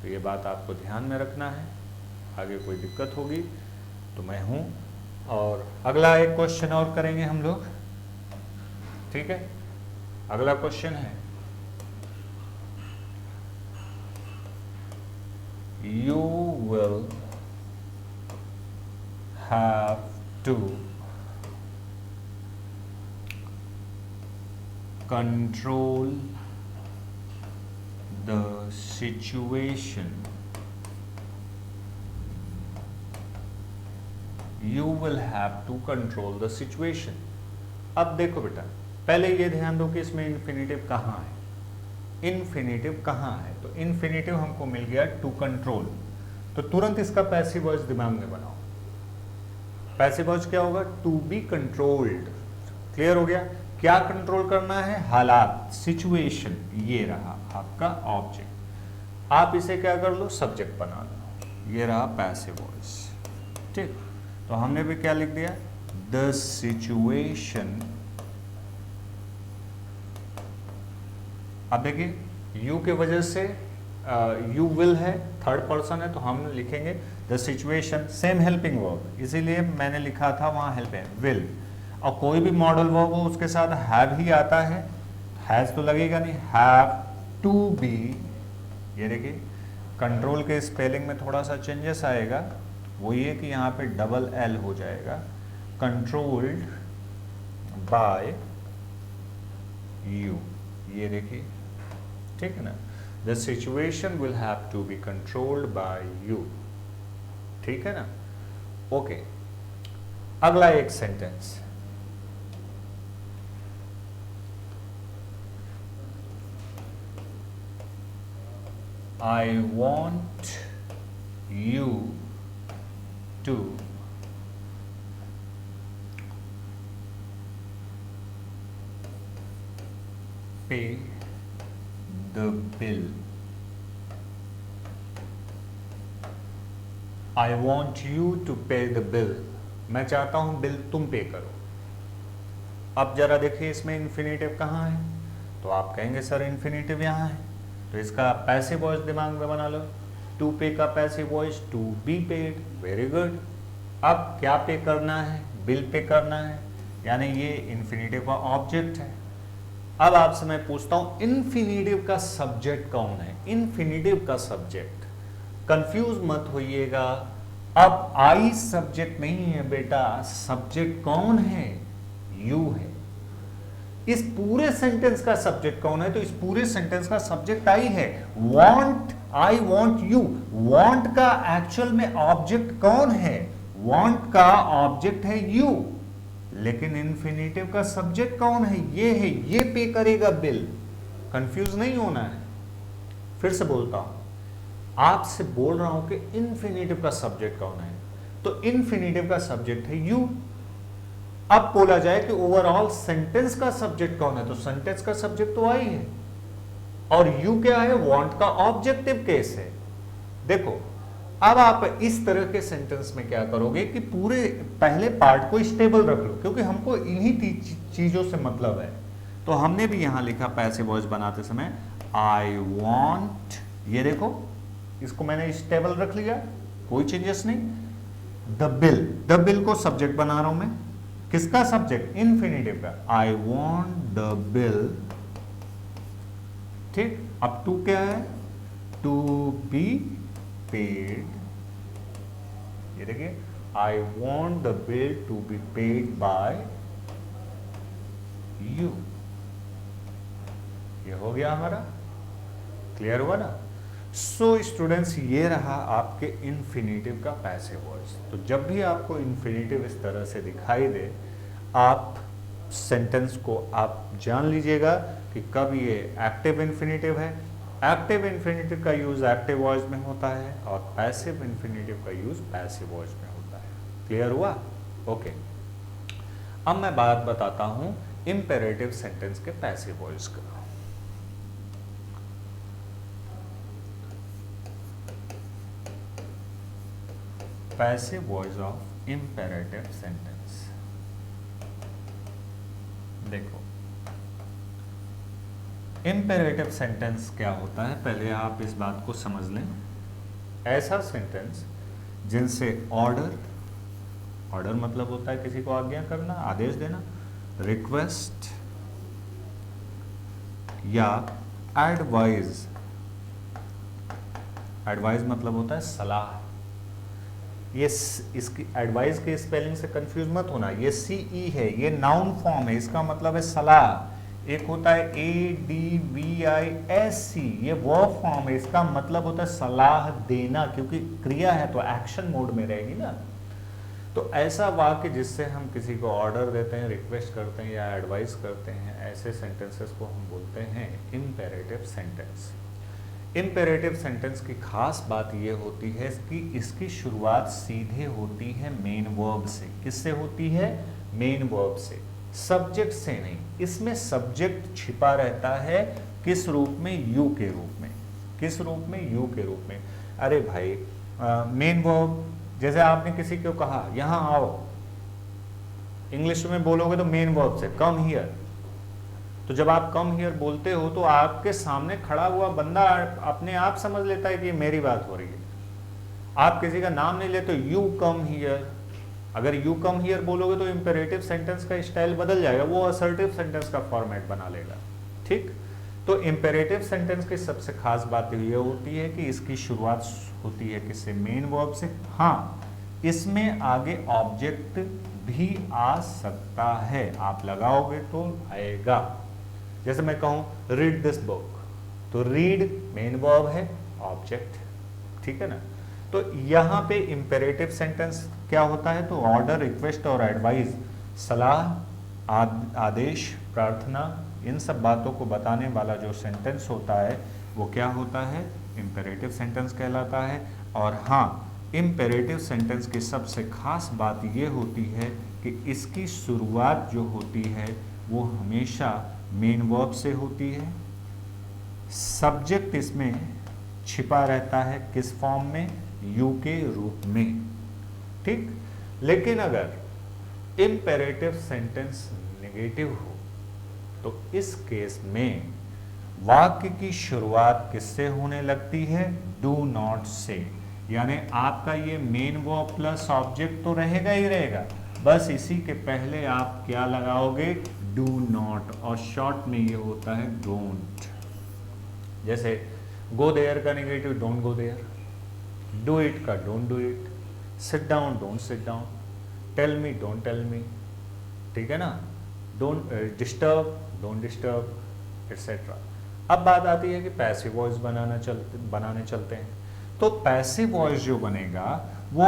तो ये बात आपको ध्यान में रखना है। आगे कोई दिक्कत होगी तो मैं हूं। और अगला एक क्वेश्चन और करेंगे हम लोग, ठीक है। अगला क्वेश्चन है, you will have to control the situation। You will have to control the situation। अब देखो बेटा, पहले ये ध्यान दो कि इसमें इन्फिनेटिव कहाँ है, इन्फिनेटिव कहाँ है। तो इन्फिनेटिव हमको मिल गया टू कंट्रोल, तो तुरंत इसका पैसिव वॉइस दिमाग में बनाओ। पैसिव वॉइस क्या होगा, टू बी कंट्रोल्ड। क्लियर हो गया, क्या कंट्रोल करना है, हालात, सिचुएशन। ये रहा आपका ऑब्जेक्ट, आप इसे क्या कर लो, सब्जेक्ट बना लो। ये रहा पैसिव वॉइस, ठीक। तो हमने भी क्या लिख दिया, द सिचुएशन। अब देखिए यू के वजह से यू विल है, थर्ड पर्सन है, तो हम लिखेंगे the situation, same helping verb, इसीलिए मैंने लिखा था वहां हेल्प है, विल। और कोई भी मॉडल वर्ब हो उसके साथ हैव ही आता है, हैज तो लगेगा नहीं, हैव टू बी। ये देखिए कंट्रोल के स्पेलिंग में थोड़ा सा चेंजेस आएगा, वो ये कि यहाँ पे डबल एल हो जाएगा, कंट्रोल्ड बाय यू। ये देखिए, ठीक है ना, the situation will have to be controlled by you, ठीक है ना। ओके, अगला एक sentence, I want you to pay the bill. I want you to pay the bill. मैं चाहता हूं बिल तुम पे करो। अब जरा देखिए इसमें इन्फिनेटिव कहाँ है, तो आप कहेंगे सर इन्फिनेटिव यहाँ है, तो इसका पैसिव वॉइस दिमाग में बना लो। टू पे का passive voice to be paid. Very good. अब क्या पे करना है? बिल पे करना है, यानी ये इन्फिनेटिव का ऑब्जेक्ट है। अब आपसे मैं पूछता हूं इन्फिनेटिव का सब्जेक्ट कौन है? इन्फिनेटिव का सब्जेक्ट, कंफ्यूज मत होइएगा। अब आई सब्जेक्ट नहीं है बेटा, सब्जेक्ट कौन है? यू है। इस पूरे सेंटेंस का सब्जेक्ट कौन है? तो इस पूरे सेंटेंस का सब्जेक्ट आई है। Want, I want you. Want का एक्चुअल में ऑब्जेक्ट कौन है? वांट का ऑब्जेक्ट है यू, लेकिन इन्फिनेटिव का सब्जेक्ट कौन है? ये है, ये पे करेगा बिल। कंफ्यूज नहीं होना है। फिर से बोलता हूं, आपसे बोल रहा हूं कि इन्फिनेटिव का सब्जेक्ट कौन है, तो इन्फिनेटिव का सब्जेक्ट है यू। अब बोला जाए कि ओवरऑल सेंटेंस का सब्जेक्ट कौन है, तो सेंटेंस का सब्जेक्ट तो आई है, और यू क्या है? वांट का ऑब्जेक्टिव केस है। देखो अब आप इस तरह के सेंटेंस में क्या करोगे कि पूरे पहले पार्ट को स्टेबल रख लो, क्योंकि हमको इन्हीं चीजों से मतलब है। तो हमने भी यहां लिखा पैसिव वॉइस बनाते समय आई वांट, ये देखो इसको मैंने स्टेबल रख लिया, कोई चेंजेस नहीं। द बिल, द बिल को सब्जेक्ट बना रहा हूं मैं। किसका सब्जेक्ट? इन्फिनेटिव का। आई वांट द बिल, ठीक। अब टू क्या है? To be paid. ये देखिए, I want the bill to be paid by you. ये हो गया हमारा, क्लियर हुआ ना? सो स्टूडेंट्स, ये रहा आपके इन्फिनेटिव का पैसिव वॉइस। तो जब भी आपको इन्फिनेटिव इस तरह से दिखाई दे, आप सेंटेंस को आप जान लीजिएगा कि कब ये एक्टिव इन्फिनेटिव है। एक्टिव इन्फिनेटिव का यूज एक्टिव वॉइस में होता है, और पैसिव इन्फिनेटिव का यूज पैसिव वॉइस में होता है। क्लियर हुआ? ओके। अब मैं बात बताता हूं इंपेरेटिव सेंटेंस के पैसिव वॉइस का। Passive voice of imperative sentence. देखो इंपेरेटिव सेंटेंस क्या होता है, पहले आप इस बात को समझ लें। ऐसा सेंटेंस जिनसे ऑर्डर, ऑर्डर मतलब होता है किसी को आज्ञा करना, आदेश देना, रिक्वेस्ट या एडवाइज, एडवाइज मतलब होता है सलाह। ये इसकी एडवाइस के स्पेलिंग से कंफ्यूज मत होना, ये सीई है, ये नाउन फॉर्म है, इसका मतलब है सलाह। एक होता है ADVISC, ये वर्ब फॉर्म है, इसका मतलब होता है सलाह देना, क्योंकि क्रिया है तो एक्शन मोड में रहेगी ना। तो ऐसा वाक्य जिससे हम किसी को ऑर्डर देते हैं, रिक्वेस्ट करते हैं या एडवाइस करते हैं, ऐसे सेंटेंसेस को हम बोलते हैं इंपेरेटिव सेंटेंस। इंपेरेटिव सेंटेंस की खास बात यह होती है कि इसकी शुरुआत सीधे होती है मेन वर्ब से। किससे होती है? मेन वर्ब से, सब्जेक्ट से नहीं। इसमें सब्जेक्ट छिपा रहता है किस रूप में? यू के रूप में। किस रूप में? यू के रूप में। अरे भाई मेन वर्ब, जैसे आपने किसी को कहा यहां आओ, इंग्लिश में बोलोगे तो मेन वर्ब से कम हियर। तो जब आप कम हियर बोलते हो तो आपके सामने खड़ा हुआ बंदा अपने आप समझ लेता है कि मेरी बात हो रही है। आप किसी का नाम नहीं लेते, यू कम हियर। अगर यू कम हियर बोलोगे तो इंपेरेटिव सेंटेंस का स्टाइल बदल जाएगा, वो असर्टिव सेंटेंस का फॉर्मेट बना लेगा। ठीक, तो इंपेरेटिव सेंटेंस की सबसे खास बात ये होती है कि इसकी शुरुआत होती है किससे? मेन वर्ब से। हाँ, इसमें आगे ऑब्जेक्ट भी आ सकता है, आप लगाओगे तो आएगा। जैसे मैं कहूं रीड दिस बुक, तो रीड मेन वर्ब है, ऑब्जेक्ट, ठीक है ना। तो यहां पे इंपेरेटिव सेंटेंस क्या होता है? तो ऑर्डर, रिक्वेस्ट और एडवाइस, सलाह, आदेश, प्रार्थना, इन सब बातों को बताने वाला जो सेंटेंस होता है वो क्या होता है? इंपेरेटिव सेंटेंस कहलाता है। और हाँ, इम्पेरेटिव सेंटेंस की सबसे खास बात ये होती है कि इसकी शुरुआत जो होती है वो हमेशा मेन वर्ब से होती है। सब्जेक्ट इसमें छिपा रहता है किस फॉर्म में, यू के रूप में, ठीक। लेकिन अगर इम्पेरेटिव सेंटेंस नेगेटिव हो तो इस केस में वाक्य की शुरुआत किससे होने लगती है, डू नॉट से। यानी आपका ये मेन वर्ब प्लस ऑब्जेक्ट तो रहेगा ही रहेगा, बस इसी के पहले आप क्या लगाओगे, डू नॉट, और शॉर्ट में ये होता है डोंट। जैसे गो देयर का negative don't go there, do it का don't do it, sit down don't sit down, tell me don't tell me, ठीक है ना, don't disturb don't disturb, etcetera. अब बात आती है कि पैसिव वॉइस बनाने चलते हैं। तो पैसिव वॉइस जो बनेगा वो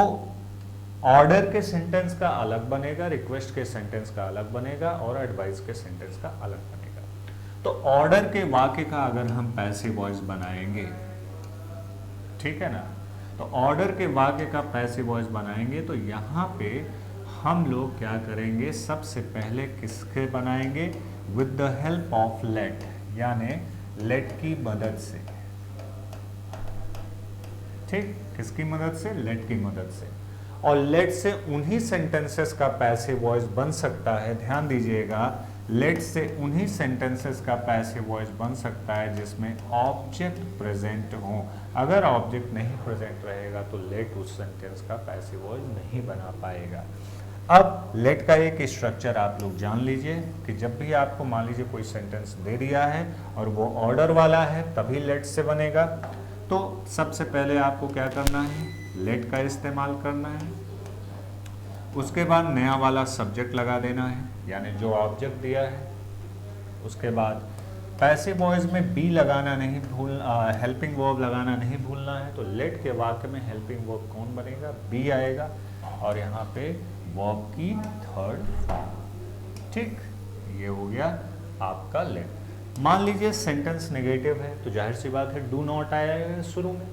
ऑर्डर के सेंटेंस का अलग बनेगा, रिक्वेस्ट के सेंटेंस का अलग बनेगा और एडवाइस के सेंटेंस का अलग बनेगा। तो ऑर्डर के वाक्य का अगर हम पैसिव वॉइस बनाएंगे, ठीक है ना, तो ऑर्डर के वाक्य का पैसिव वॉइस बनाएंगे तो यहाँ पे हम लोग क्या करेंगे, सबसे पहले किसके बनाएंगे, with the help of let, यानी लेट की मदद से, ठीक, किसकी मदद से, लेट की मदद से। और लेट से उन्हीं सेंटेंसेस का पैसिव वॉइस बन सकता है, ध्यान दीजिएगा, लेट से उन्हीं सेंटेंसेस का पैसिव वॉइस बन सकता है जिसमें ऑब्जेक्ट प्रेजेंट हो। अगर ऑब्जेक्ट नहीं प्रेजेंट रहेगा तो लेट उस सेंटेंस का पैसिव वॉइस नहीं बना पाएगा। अब लेट का एक स्ट्रक्चर आप लोग जान लीजिए कि जब भी आपको मान लीजिए कोई सेंटेंस दे दिया है और वो ऑर्डर वाला है तभी लेट से बनेगा। तो सबसे पहले आपको क्या करना है, लेट का इस्तेमाल करना है, उसके बाद नया वाला सब्जेक्ट लगा देना है, यानी जो ऑब्जेक्ट दिया है। उसके बाद पैसिव वॉइस में बी लगाना नहीं हेल्पिंग वर्ब लगाना नहीं भूलना है। तो लेट के वाक्य में हेल्पिंग वर्ब कौन बनेगा, बी आएगा, और यहाँ पे वर्ब की थर्ड फॉर्म, ठीक, ये हो गया आपका लेट। मान लीजिए सेंटेंस नेगेटिव है तो जाहिर सी बात है डू नॉट आएगा शुरू में।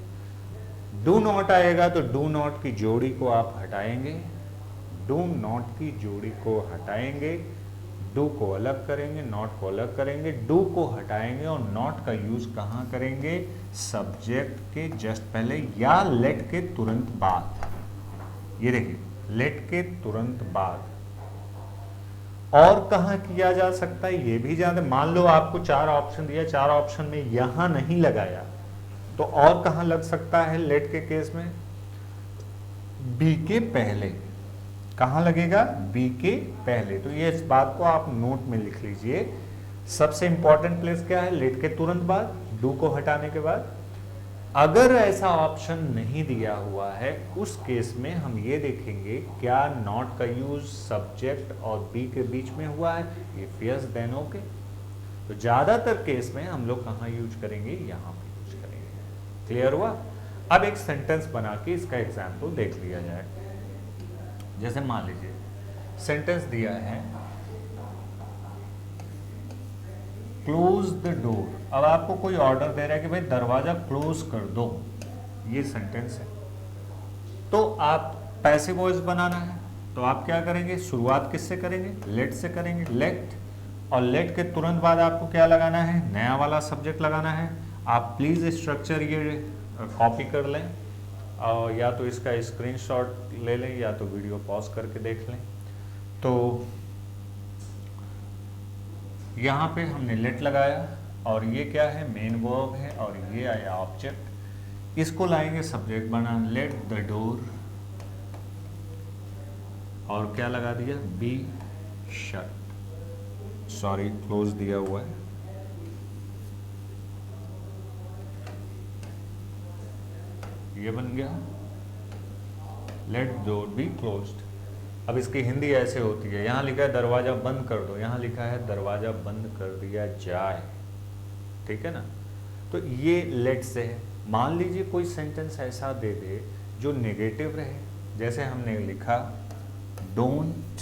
डू नॉट आएगा तो डू नॉट की जोड़ी को आप हटाएंगे, डू नॉट की जोड़ी को हटाएंगे, डू को अलग करेंगे, नॉट को अलग करेंगे, डू को हटाएंगे और नॉट का यूज कहाँ करेंगे, सब्जेक्ट के जस्ट पहले या लेट के तुरंत बाद। ये देखिए लेट के तुरंत बाद। और कहाँ किया जा सकता है ये भी जानते। मान लो आपको 4 ऑप्शन दिया, 4 ऑप्शन में यहां नहीं लगाया तो और कहाँ लग सकता है लेट के केस में, बी के पहले। कहाँ लगेगा, बी के पहले। तो ये इस बात को आप नोट में लिख लीजिए, सबसे इंपॉर्टेंट प्लेस क्या है, लेट के तुरंत बाद, डू को हटाने के बाद। अगर ऐसा ऑप्शन नहीं दिया हुआ है उस केस में हम ये देखेंगे क्या नॉट का यूज सब्जेक्ट और बी के बीच में हुआ है, इफ यस देन ओके। तो ज्यादातर केस में हम लोग कहाँ यूज करेंगे, यहाँ पे यूज करेंगे। क्लियर हुआ। अब एक सेंटेंस बना के इसका एग्जाम्पल देख लिया जाए। जैसे मान लीजिए सेंटेंस दिया है क्लोज द डोर। अब आपको कोई ऑर्डर दे रहा है कि भाई दरवाजा क्लोज कर दो, ये सेंटेंस है। तो आप पैसिव वॉइस बनाना है तो आप क्या करेंगे, शुरुआत किससे करेंगे, लेट से करेंगे, लेट। और लेट के तुरंत बाद आपको क्या लगाना है, नया वाला सब्जेक्ट लगाना है। आप प्लीज स्ट्रक्चर ये कॉपी कर लें और या तो इसका स्क्रीनशॉट ले लें या तो वीडियो पॉज करके देख लें। तो यहाँ पे हमने लेट लगाया और ये क्या है, मेन वर्ब है, और ये आया ऑब्जेक्ट। इसको लाएंगे सब्जेक्ट बना, लेट द डोर, और क्या लगा दिया, बी शट, सॉरी क्लोज दिया हुआ है। ये बन गया लेट डोर बी क्लोज्ड। अब इसकी हिंदी ऐसे होती है, यहाँ लिखा है दरवाजा बंद कर दो, यहाँ लिखा है दरवाजा बंद कर दिया जाए, ठीक है ना। तो ये लेट से है। मान लीजिए कोई सेंटेंस ऐसा दे दे जो नेगेटिव रहे, जैसे हमने लिखा डोंट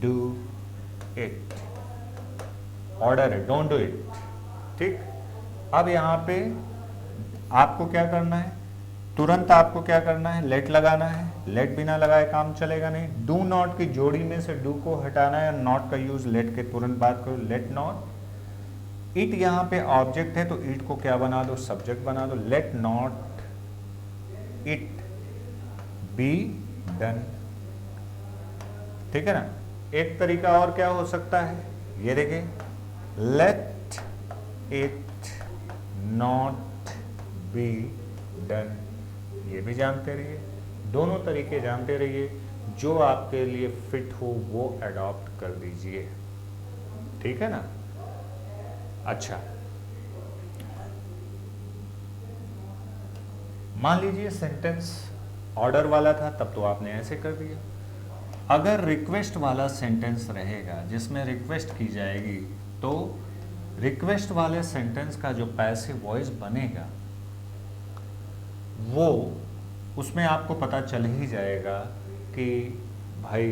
डू इट, ऑर्डर है डोंट डू इट, ठीक। अब यहाँ पे आपको क्या करना है, तुरंत आपको क्या करना है, लेट लगाना है। लेट बिना लगाए काम चलेगा नहीं। डू नॉट की जोड़ी में से डू को हटाना है, नॉट का यूज लेट के तुरंत बात करो, लेट नॉट। इट यहाँ पे ऑब्जेक्ट है तो इट को क्या बना दो, सब्जेक्ट बना दो, let not it be done. ठीक है ना। एक तरीका और क्या हो सकता है, ये देखिए, let it not be done. ये भी जानते रहिए, दोनों तरीके जानते रहिए, जो आपके लिए फिट हो वो अडॉप्ट कर दीजिए। ठीक है ना। अच्छा, मान लीजिए सेंटेंस ऑर्डर वाला था, तब तो आपने ऐसे कर दिया। अगर रिक्वेस्ट वाला सेंटेंस रहेगा जिसमें रिक्वेस्ट की जाएगी, तो रिक्वेस्ट वाले सेंटेंस का जो पैसिव वॉइस बनेगा वो, उसमें आपको पता चल ही जाएगा कि भाई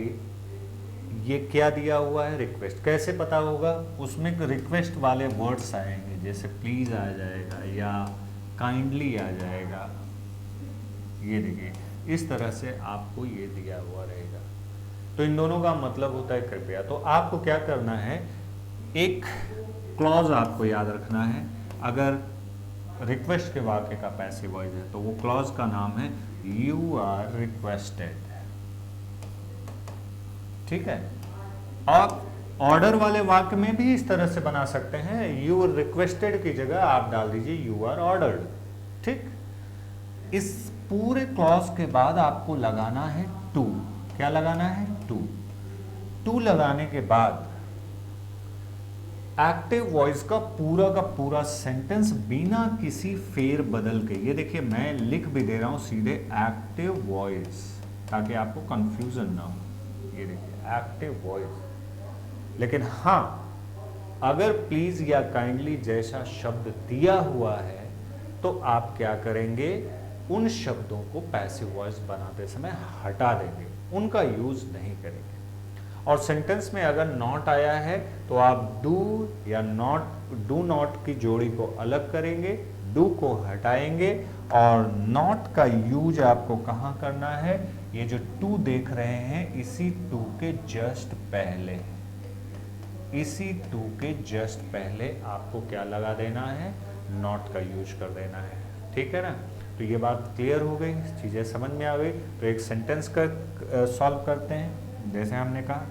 ये क्या दिया हुआ है, रिक्वेस्ट। कैसे पता होगा, उसमें रिक्वेस्ट वाले वर्ड्स आएंगे, जैसे प्लीज आ जाएगा या काइंडली आ जाएगा। ये देखिए, इस तरह से आपको ये दिया हुआ रहेगा। तो इन दोनों का मतलब होता है कृपया। तो आपको क्या करना है, एक क्लॉज आपको याद रखना है। अगर रिक्वेस्ट के वाक्य का पैसिव वॉइस है तो वो क्लॉज का नाम है यू आर रिक्वेस्टेड। ठीक है। आप ऑर्डर वाले वाक्य में भी इस तरह से बना सकते हैं, यू आर रिक्वेस्टेड की जगह आप डाल दीजिए यू आर ऑर्डर्ड। ठीक। इस पूरे क्लॉज के बाद आपको लगाना है टू। क्या लगाना है, टू। टू लगाने के बाद एक्टिव वॉइस का पूरा सेंटेंस बिना किसी फेर बदल के, ये देखिए मैं लिख भी दे रहा हूं सीधे एक्टिव वॉइस, ताकि आपको कंफ्यूजन ना हो। ये देखिए एक्टिव वॉइस। लेकिन हाँ, अगर प्लीज या काइंडली जैसा शब्द दिया हुआ है तो आप क्या करेंगे, उन शब्दों को पैसिव वॉइस बनाते समय हटा देंगे, उनका यूज नहीं करेंगे। और सेंटेंस में अगर नॉट आया है तो आप डू या नॉट, डू नॉट की जोड़ी को अलग करेंगे, डू को हटाएंगे और नॉट का यूज आपको कहाँ करना है, ये जो टू देख रहे हैं इसी टू के जस्ट पहले, इसी टू के जस्ट पहले आपको क्या लगा देना है, नॉट का यूज कर देना है। ठीक है ना। तो ये बात क्लियर हो गई, चीज़ें समझ में आ गई। तो एक सेंटेंस का सॉल्व करते हैं। जैसे हमने कहा,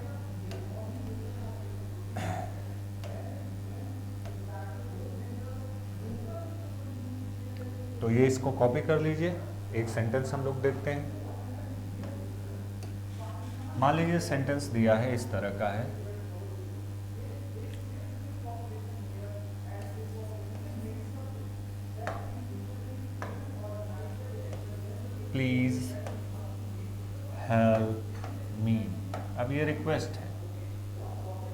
तो ये इसको कॉपी कर लीजिए। एक सेंटेंस हम लोग देखते हैं। मान लीजिए सेंटेंस दिया है, इस तरह का है, प्लीज हेल्प मी। अब ये रिक्वेस्ट है।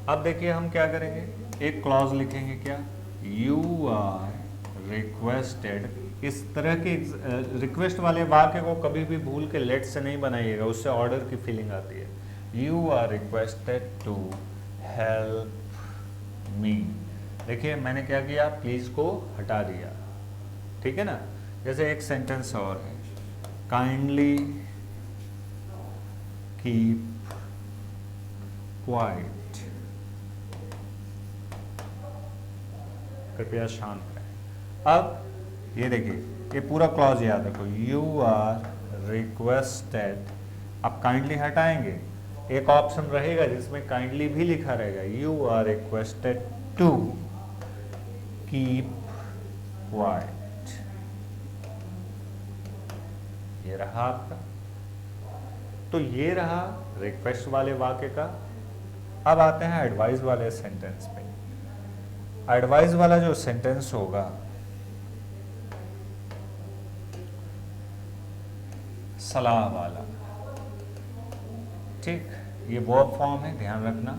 अब देखिए हम क्या करेंगे, एक क्लॉज लिखेंगे, क्या, यू आर रिक्वेस्टेड। इस तरह के रिक्वेस्ट वाले वाक्य को कभी भी भूल के लेट से नहीं बनाइएगा, उससे ऑर्डर की फीलिंग आती है। You are requested to help me. देखिए मैंने क्या किया, प्लीज को हटा दिया। ठीक है ना। जैसे एक सेंटेंस और है, काइंडली कीप क्वाइट, कृपया शांत रहें। अब ये देखिए, ये पूरा क्लॉज याद रखो, यू आर रिक्वेस्टेड। अब काइंडली हटाएंगे, एक ऑप्शन रहेगा जिसमें काइंडली भी लिखा रहेगा, you are requested to keep quiet. ये रहा आपका। तो ये रहा रिक्वेस्ट वाले वाक्य का। अब आते हैं एडवाइस वाले सेंटेंस पे। एडवाइस वाला जो सेंटेंस होगा, सलाह वाला, ठीक, ये वर्ब फॉर्म है, ध्यान रखना।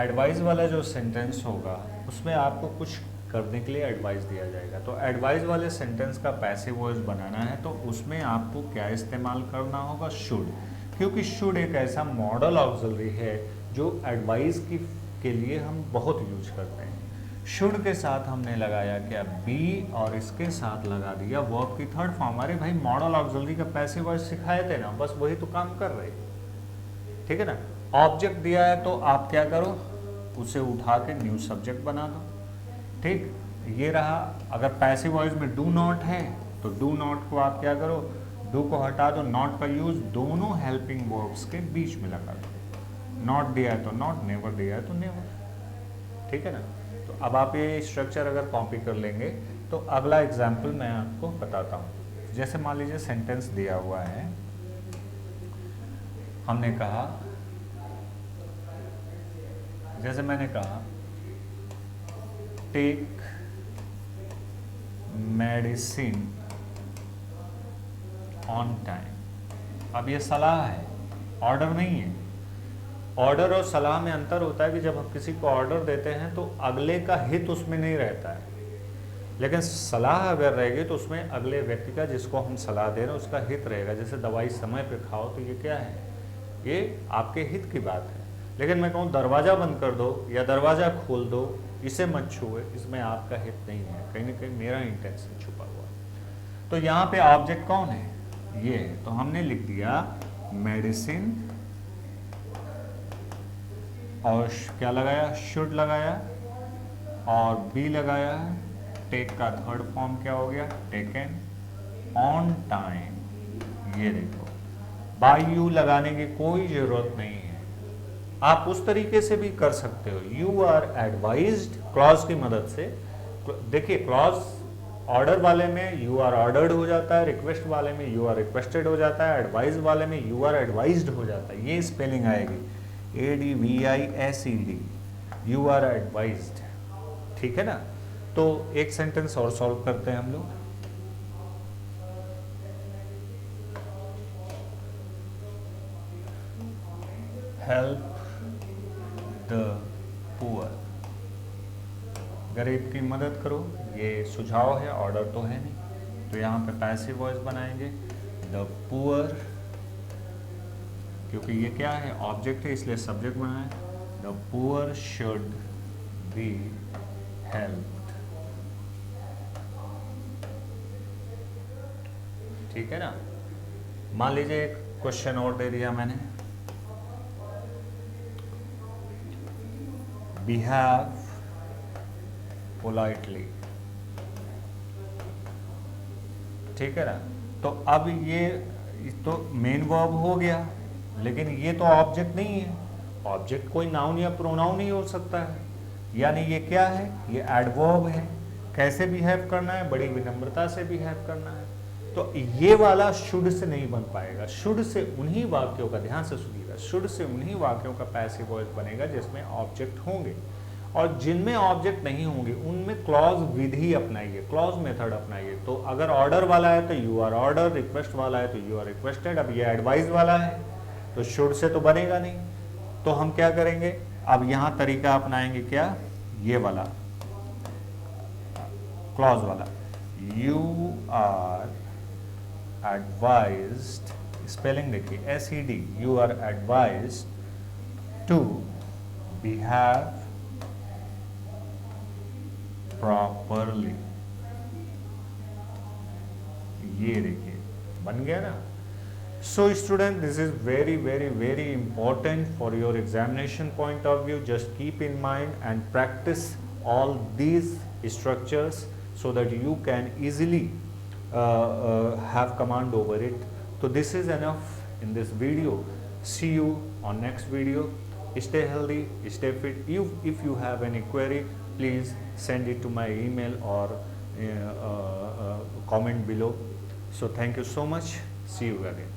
एडवाइस वाला जो सेंटेंस होगा उसमें आपको कुछ करने के लिए एडवाइस दिया जाएगा। तो एडवाइस वाले सेंटेंस का पैसिव वॉइस बनाना है तो उसमें आपको क्या इस्तेमाल करना होगा, शुड। क्योंकि शुड एक ऐसा मॉडल ऑक्सिलरी है जो एडवाइस के लिए हम बहुत यूज करते हैं। शुड के साथ हमने लगाया क्या, बी, और इसके साथ लगा दिया वर्ब की थर्ड फॉर्म। अरे भाई मॉडल ऑक्सिलरी का पैसिव वॉइस सिखाए थे ना, बस वही तो काम कर रहे, ठीक है ना। ऑब्जेक्ट दिया है तो आप क्या करो, उसे उठा के न्यू सब्जेक्ट बना दो, ठीक। ये रहा, अगर पैसिव वॉइस में डू नॉट है तो डू नॉट को आप क्या करो, डू को हटा दो, नॉट का यूज दोनों हेल्पिंग वर्ब्स के बीच में लगा दो। नॉट दिया है तो नॉट, नेवर दिया है तो नेवर, ठीक है ना। तो अब आप ये स्ट्रक्चर अगर कॉपी कर लेंगे तो अगला एग्जाम्पल मैं आपको बताता हूँ। जैसे मान लीजिए सेंटेंस दिया हुआ है, हमने कहा, जैसे मैंने कहा टेक मेडिसिन ऑन टाइम। अब ये सलाह है, ऑर्डर नहीं है। ऑर्डर और सलाह में अंतर होता है कि जब हम किसी को ऑर्डर देते हैं तो अगले का हित उसमें नहीं रहता है, लेकिन सलाह अगर रहेगी तो उसमें अगले व्यक्ति का, जिसको हम सलाह दे रहे हैं, उसका हित रहेगा। जैसे दवाई समय पे खाओ, तो ये क्या है, ये आपके हित की बात है। लेकिन मैं कहूँ दरवाज़ा बंद कर दो या दरवाज़ा खोल दो, इसे मत छुए, इसमें आपका हित नहीं है, कहीं ना कहीं मेरा इंटेंशन छुपा हुआ है। तो यहाँ पे ऑब्जेक्ट कौन है, ये है। तो हमने लिख दिया मेडिसिन, और क्या लगाया, शुड लगाया, और बी लगाया। टेक का थर्ड फॉर्म क्या हो गया, टेकन, ऑन टाइम। ये देखो, बाय यू लगाने की कोई जरूरत नहीं है, आप उस तरीके से भी कर सकते हो। यू आर एडवाइज्ड क्लॉज की मदद से। देखिए क्लॉज ऑर्डर वाले में यू आर ऑर्डर्ड हो जाता है, रिक्वेस्ट वाले में यू आर रिक्वेस्टेड हो जाता है, एडवाइज वाले में यू आर एडवाइज्ड हो जाता है। ये स्पेलिंग आएगी, ADVISED, यू आर एडवाइज्ड, ठीक है ना। तो एक सेंटेंस और सॉल्व करते हैं हम लोग। हेल्प द पुअर, गरीब की मदद करो। ये सुझाव है, ऑर्डर तो है नहीं, तो यहाँ पे पैसिव वॉइस बनाएंगे, द पुअर, क्योंकि ये क्या है, ऑब्जेक्ट है, इसलिए सब्जेक्ट बनाए। The poor should be helped, ठीक है ना। मान लीजिए एक क्वेश्चन और दे दिया मैंने, बिहेव पोलाइटली, ठीक है ना। तो अब ये तो मेन वर्ब हो गया, लेकिन ये तो ऑब्जेक्ट नहीं है। ऑब्जेक्ट कोई नाउन या प्रोनाउन नहीं हो सकता है, यानी ये क्या है, ये एडवर्ब है। कैसे बिहेव करना है, बड़ी विनम्रता से बिहेव करना है। तो ये वाला शुड से नहीं बन पाएगा। शुड से उन्हीं वाक्यों का, ध्यान से सुनिएगा, शुड से उन्हीं वाक्यों का पैसिव वॉइस बनेगा जिसमें ऑब्जेक्ट होंगे, और जिनमें ऑब्जेक्ट नहीं होंगे उनमें क्लॉज विधि अपनाइए, क्लॉज मेथड अपनाइए। तो अगर ऑर्डर वाला है तो यू आर ऑर्डर, रिक्वेस्ट वाला है तो यू आर रिक्वेस्टेड। अब ये एडवाइस वाला है तो शुड से तो बनेगा नहीं, तो हम क्या करेंगे, अब यहां तरीका अपनाएंगे, क्या, ये वाला क्लॉज वाला, यू आर एडवाइज्ड, स्पेलिंग देखिए SED, you are advised to behave properly. ये देखिए बन गया ना। So student, this is very important for your examination point of view. Just keep in mind and practice all these structures so that you can easily have command over it. So this is enough in this video. See you on next video. Stay healthy, stay fit. If you have any query, please send it to my email or comment below. So thank you so much. See you again.